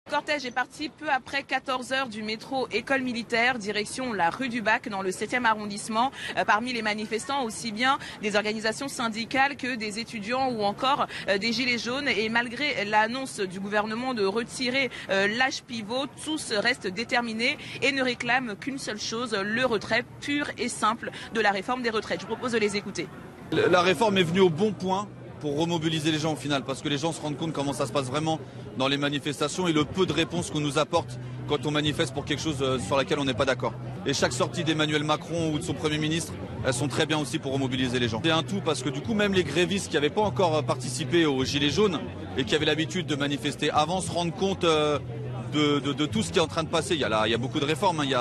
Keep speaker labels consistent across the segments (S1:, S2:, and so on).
S1: Le cortège est parti peu après 14 h du métro École Militaire, direction la rue du Bac dans le 7e arrondissement. Parmi les manifestants, aussi bien des organisations syndicales que des étudiants ou encore des gilets jaunes. Et malgré l'annonce du gouvernement de retirer l'âge pivot, tous restent déterminés et ne réclament qu'une seule chose, le retrait pur et simple de la réforme des retraites. Je vous propose de les écouter.
S2: La réforme est venue au bon point pour remobiliser les gens au final, parce que les gens se rendent compte comment ça se passe vraiment dans les manifestations et le peu de réponses qu'on nous apporte quand on manifeste pour quelque chose sur laquelle on n'est pas d'accord. Et chaque sortie d'Emmanuel Macron ou de son Premier ministre, elles sont très bien aussi pour remobiliser les gens. C'est un tout parce que du coup même les grévistes qui n'avaient pas encore participé aux Gilets jaunes et qui avaient l'habitude de manifester avant se rendent compte de tout ce qui est en train de passer. Il y a beaucoup de réformes, hein. Il y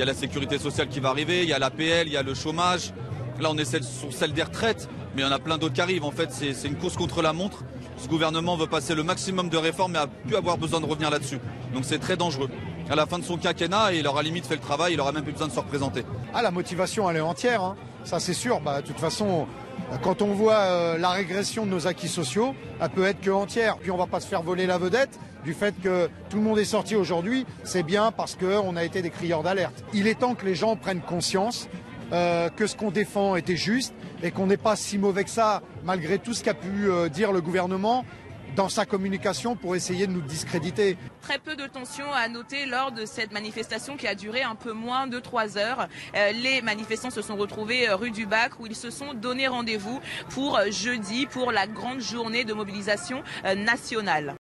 S2: a la sécurité sociale qui va arriver, il y a l'APL, il y a le chômage. Là on est sur celle des retraites, mais il y en a plein d'autres qui arrivent. En fait c'est une course contre la montre. Ce gouvernement veut passer le maximum de réformes mais a pu avoir besoin de revenir là-dessus. Donc c'est très dangereux. À la fin de son quinquennat, il aura limite fait le travail, il aura même plus besoin de se représenter.
S3: Ah, la motivation elle est entière, hein. Ça c'est sûr. De toute façon, quand on voit la régression de nos acquis sociaux, elle peut être que entière. Puis on va pas se faire voler la vedette du fait que tout le monde est sorti aujourd'hui. C'est bien parce qu'on a été des crieurs d'alerte. Il est temps que les gens prennent conscience que ce qu'on défend était juste et qu'on n'est pas si mauvais que ça, malgré tout ce qu'a pu dire le gouvernement dans sa communication pour essayer de nous discréditer.
S1: Très peu de tensions à noter lors de cette manifestation qui a duré un peu moins de 3 heures. Les manifestants se sont retrouvés rue du Bac où ils se sont donné rendez-vous pour jeudi, pour la grande journée de mobilisation nationale.